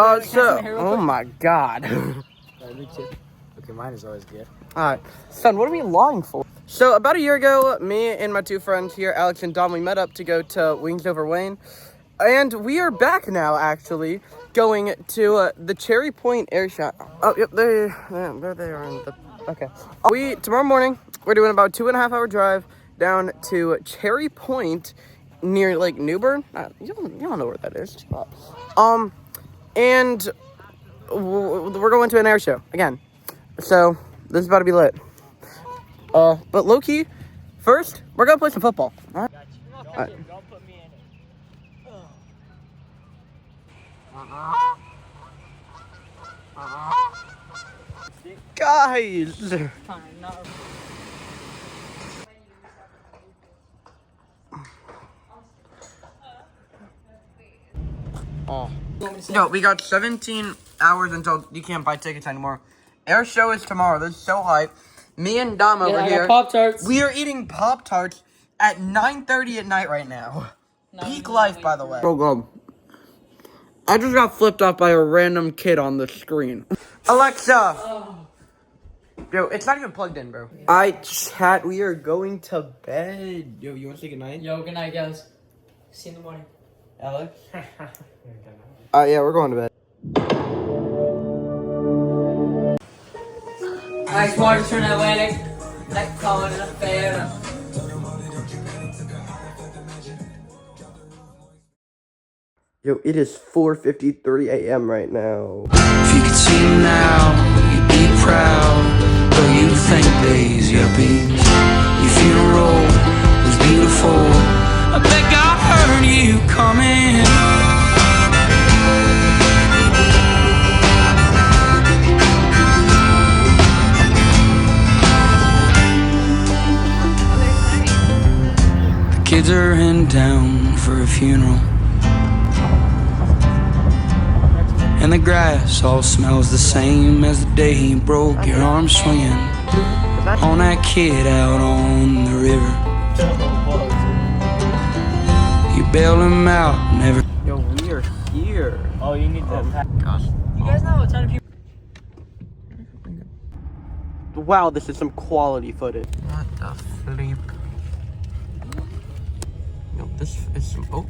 Oh my God. Me too. Okay, mine is always good. Alright, son, what are we lying for? So, about a year ago, me and my two friends here, Alex and Dom, we met up to go to Wings Over Wayne. And we are back now, actually, going to the Cherry Point airshow. Oh, yep, there they are. Okay. Tomorrow morning, we're doing about a 2.5 hour drive down to Cherry Point near Lake Newbern. You don't know where that is. And we're going to an airshow again. So, this is about to be lit. But low-key, first, we're gonna play some football. All right? All right. Don't put me in it. Guys! Oh. No, we got 17 hours until you can't buy tickets anymore. Air show is tomorrow. This is so hype. Me and Dom over here. Pop-Tarts. We are eating Pop-Tarts at 9:30 at night right now. Peak life, by the way. Bro, I just got flipped off by a random kid on the screen. Alexa! Yo, it's not even plugged in, bro. Chat, we are going to bed. Yo, you want to say goodnight? Yo, good night, guys. See you in the morning. Alex? Yeah, we're going to bed. Ice water turn Atlantic. That calling in a fair. Yo, it is 4:53 a.m. right now. If you could see him now, you'd be proud. Though you think days, yuppies. Your funeral was beautiful. I bet God heard you coming. The kids are in town for a funeral. And the grass all smells the same as the day he broke your arm swinging on that kid out on the river. You bailed him out, never. Yo, we are here. Oh, you need that. Gosh. You guys know a ton of people. Wow, this is some quality footage. What the flip? Yo, this is some. Oh.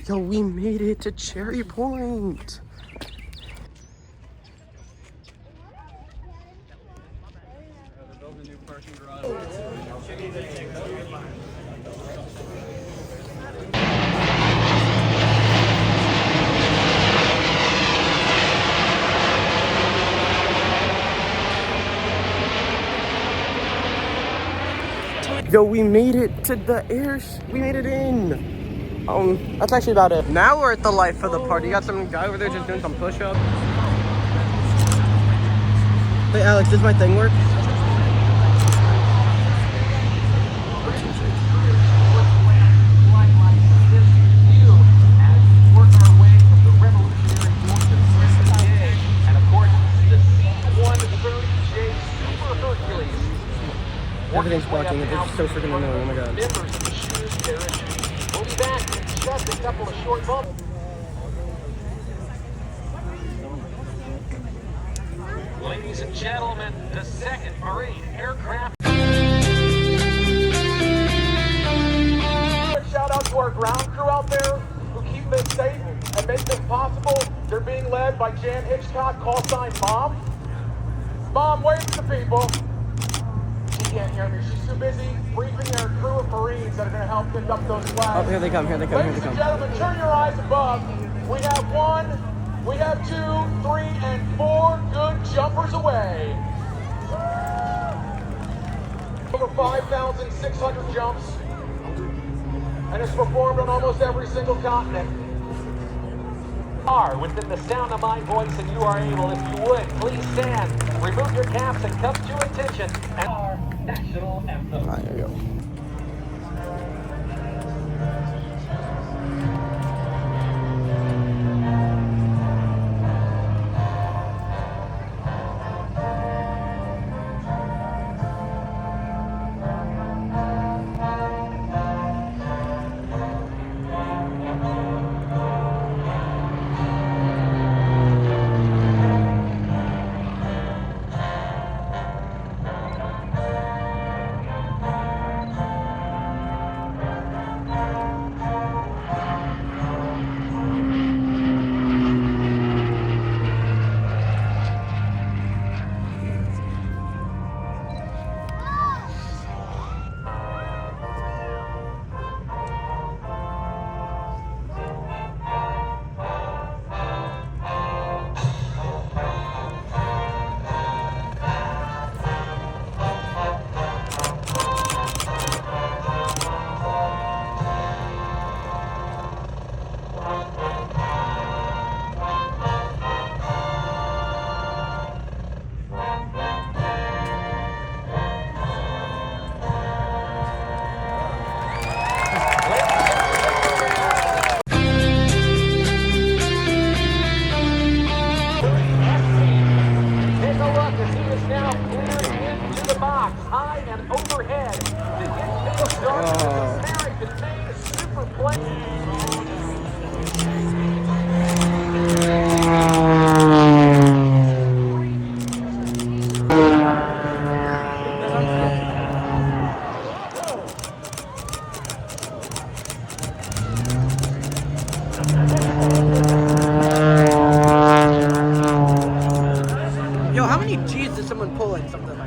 Yo, we made it to Cherry Point. Yo, we made it to the we made it in. That's actually about it. Now we're at the life of the party. You got some guy over there just doing some push-ups. Hey, Alex, does my thing work? Everything's blocking it. It's so freaking annoying. Oh my god. We'll be back in just a couple of short moments. Ladies and gentlemen, the 2nd Marine Aircraft. Shout out to our ground crew out there who keep this safe and make this possible. They're being led by Jan Hitchcock, call sign Mom. Mom, wave to the people. She can't hear me. She's too busy briefing their crew of Marines that are going to help conduct those flags. Oh, here they come, here they come, here they come. Ladies and gentlemen, turn your eyes above. We have 1, we have 2, 3, and 4 good jumpers away. Over 5,600 jumps. And it's performed on almost every single continent. Are within the sound of my voice, and you are able, if you would, please stand, remove your caps, and come to attention. And our national anthem. Alright, there we go. I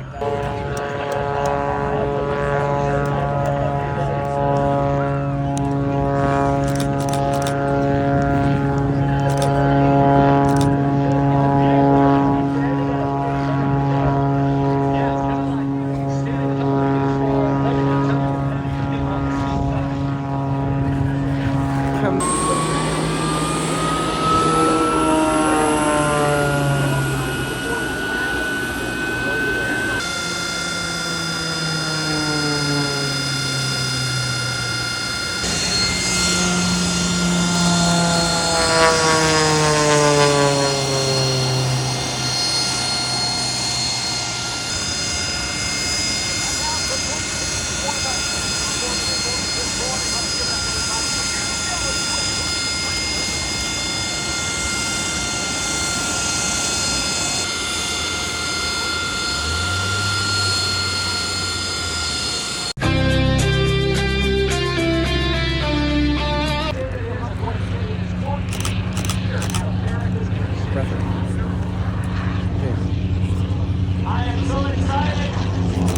am so excited.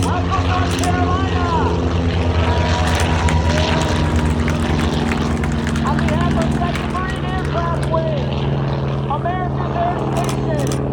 Welcome, North Carolina. On behalf of 2nd Marine Aircraft Wing, America's Air Station.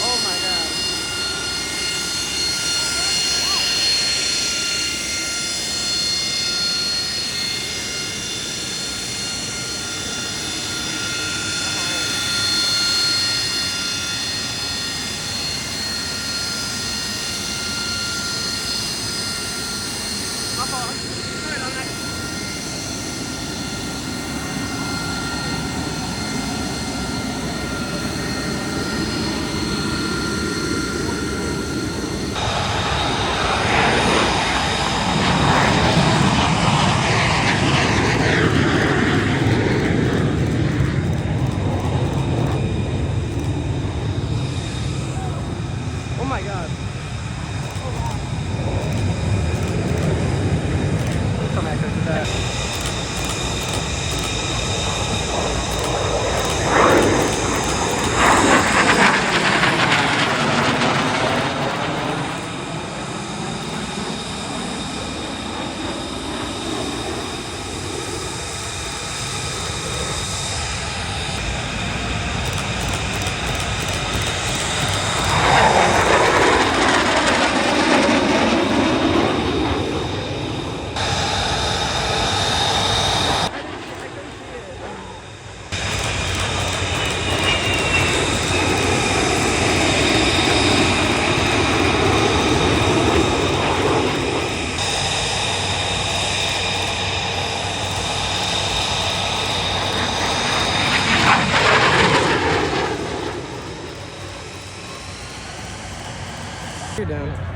Oh my god. You're down.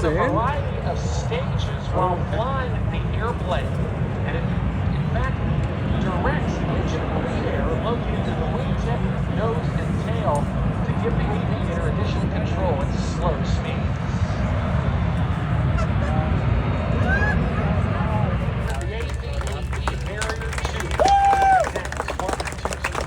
In a variety of stages while flying the airplane. And it, in fact, directs the engine bleed air located in the wingtip, nose, and tail to give the aviator additional control at slow speed. The AVE Barrier 2. Next, Squadron 2.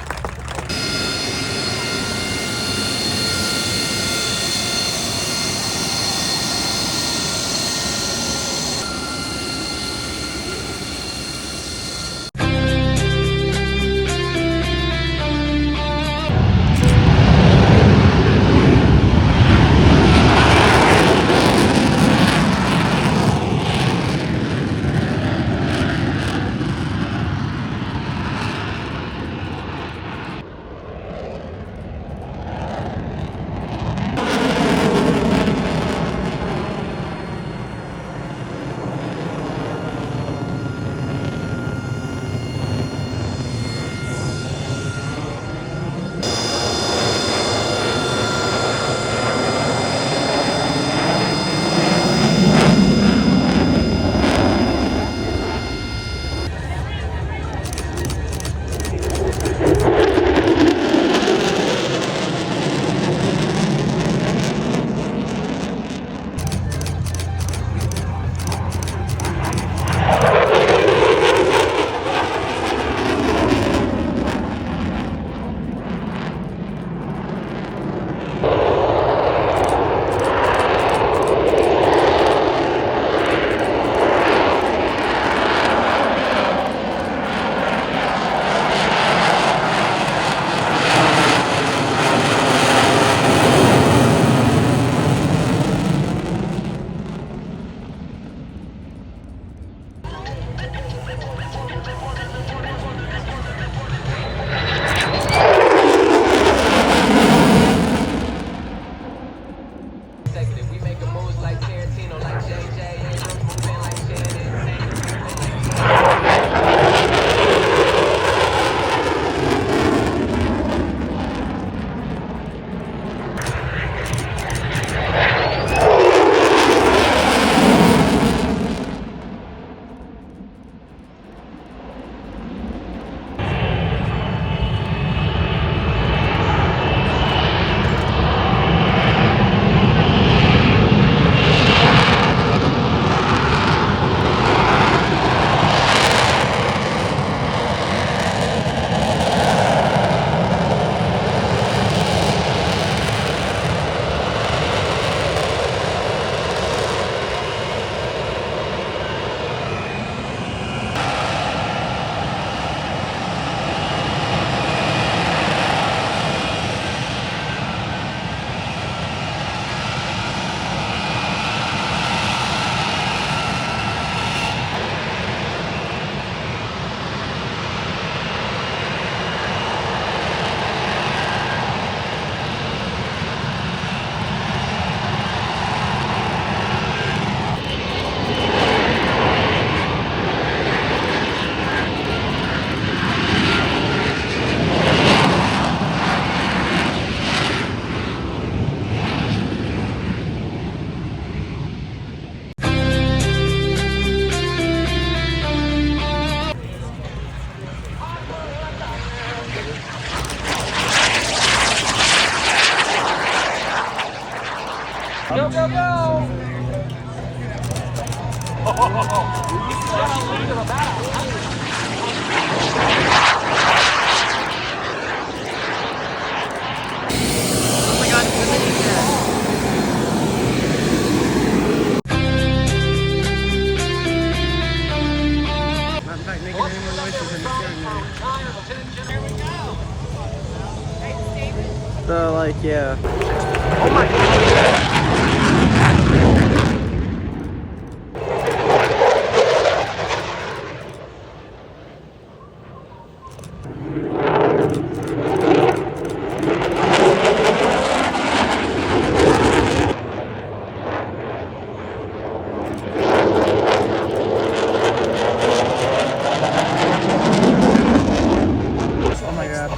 Go, go, go! He's got a lead of about 100. Oh my god, it's the mini. Not in fact making any more noises in the steering wheel. So like, yeah. Oh my god. Oh my god.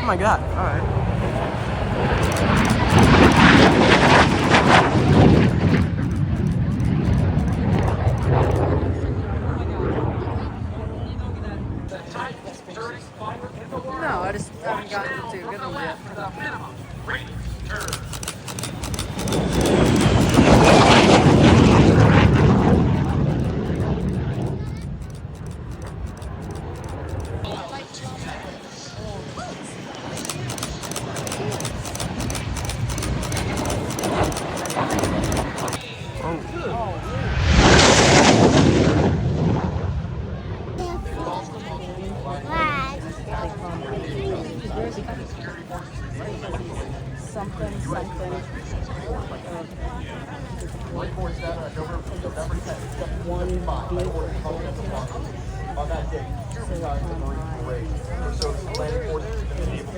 my god. Alright. No, I just haven't gotten to get them yet. Something. On that day, 2 times the Marine Parade. So the landing forces in the naval.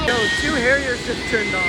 Yo, 2 Harriers just turned on.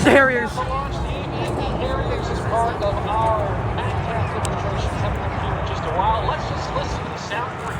Harriers. Harriers is part of our MCAS demonstration coming up here in just a while. Let's just listen to the sound for you.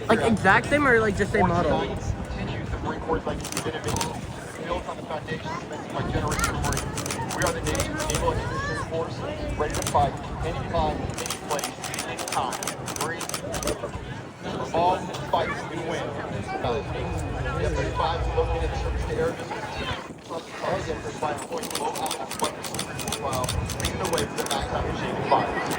Like exact same or like just same model? Continues the Marine Corps' legacy of innovation, built on the foundation cemented by generations of Marines. We are the nation's naval expeditionary force, ready to fight anytime, any place, anytime. Marines, all fights we win. The F-35 is located at surface to air missiles. Plus, target for 5 points low altitude weapons systems while leading the way for the nighttime and shaving fires.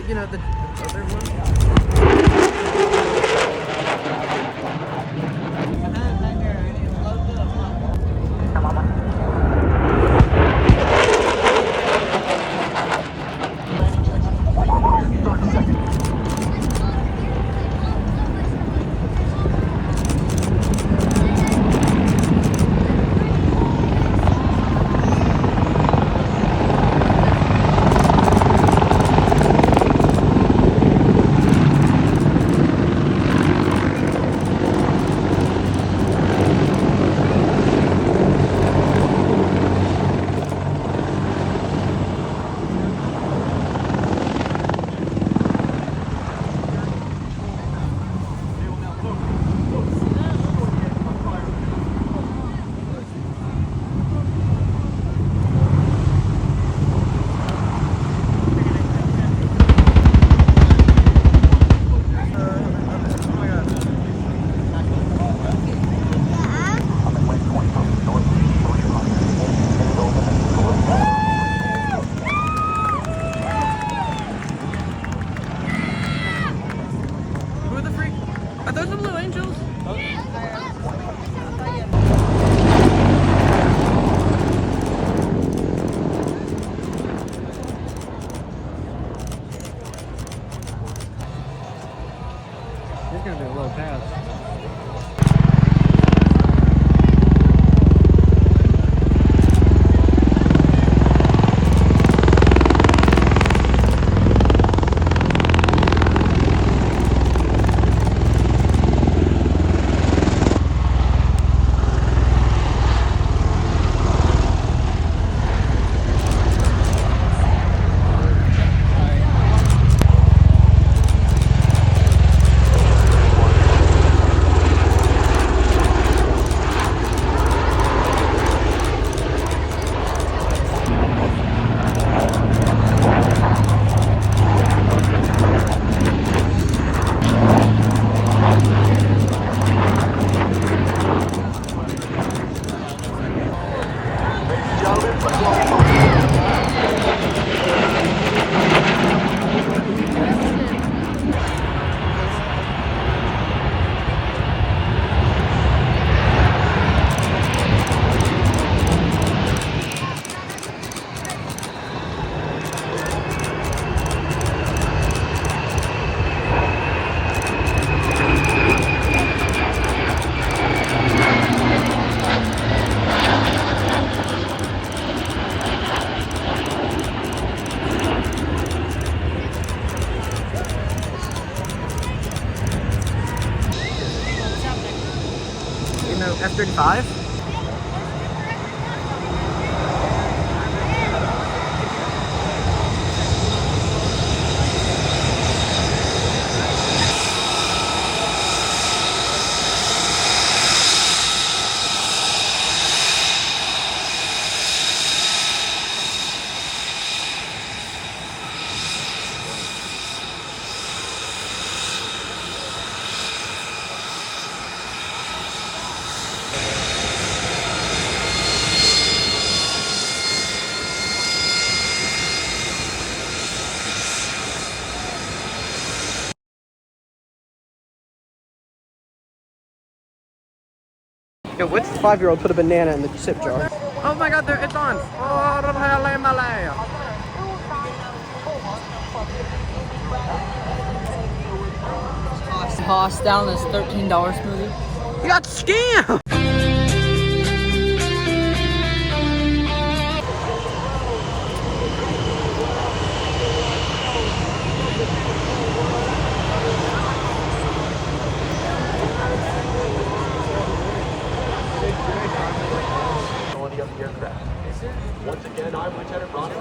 You know, the other one. $1.25. Yo, which 5-year-old put a banana in the chip jar? Oh my god, it's on! Toss down this $13 smoothie. You got scammed! Of the aircraft. Once again, I'm Lieutenant Ron.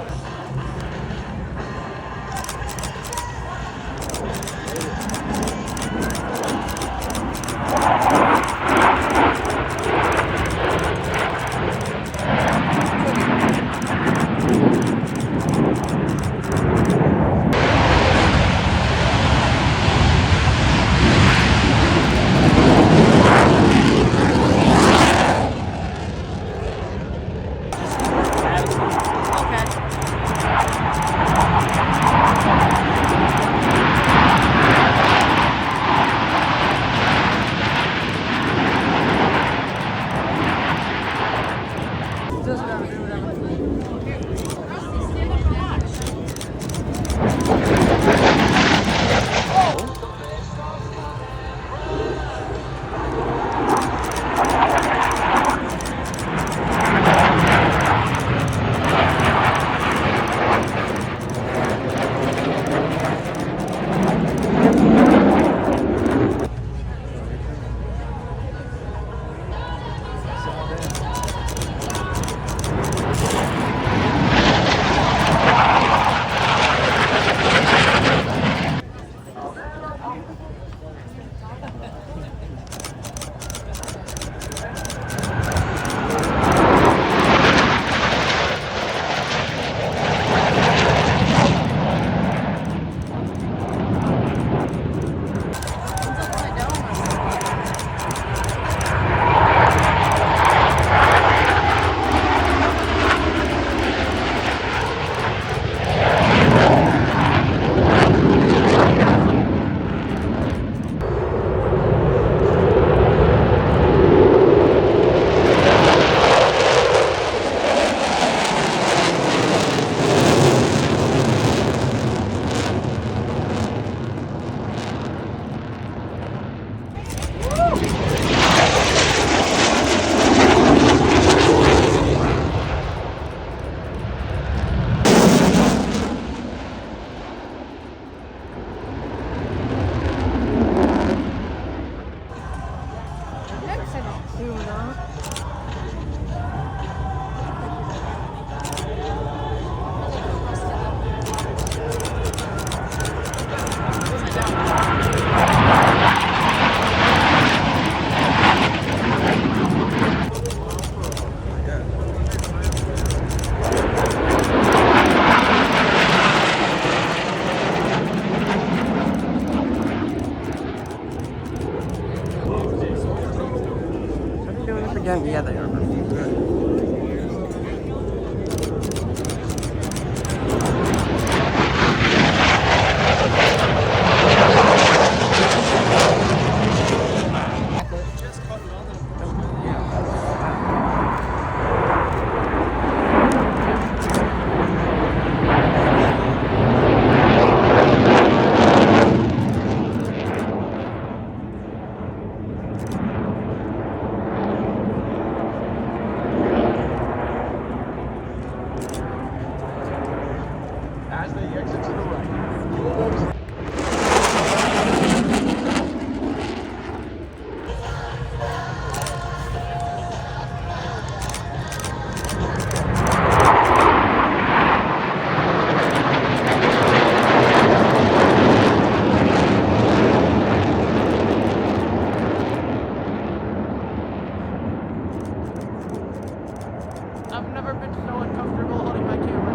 I've never been so uncomfortable holding my camera.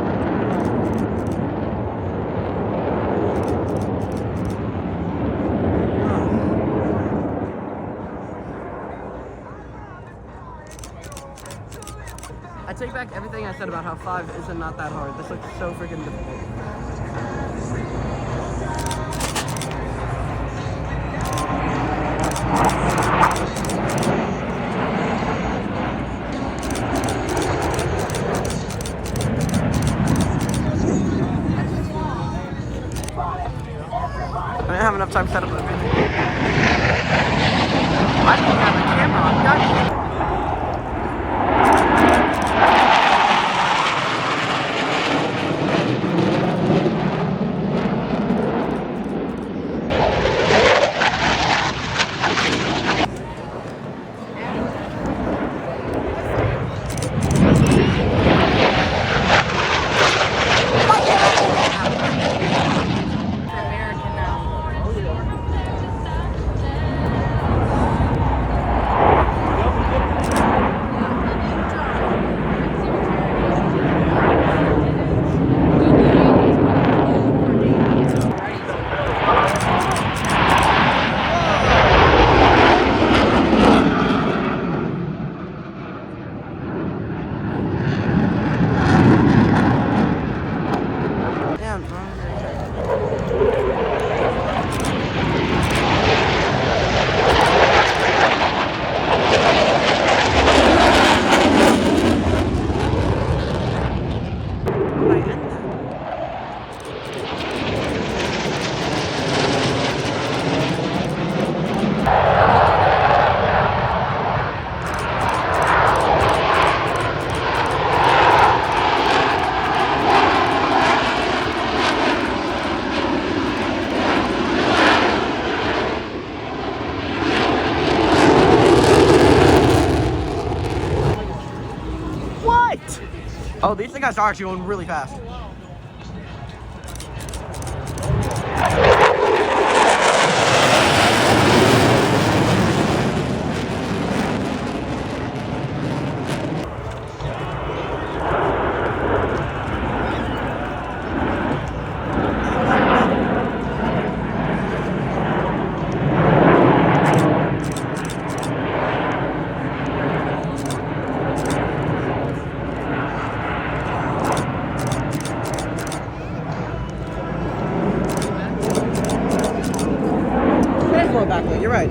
I take back everything I said about how 5 isn't not that hard. This looks so freaking difficult. I didn't have enough time to set up a video. I didn't have the camera on. God. Oh, these guys are actually going really fast. Backlit, you're right.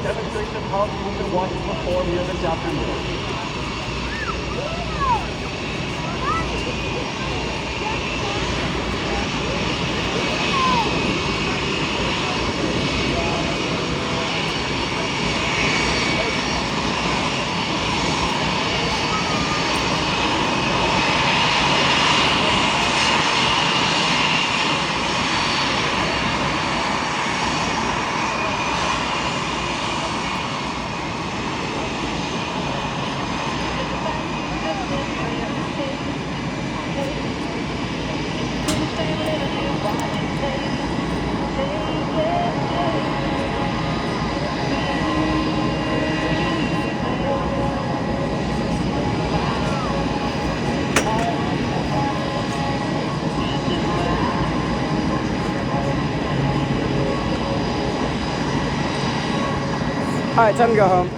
Demonstration of how you've been watching perform here this afternoon. All right, time to go home.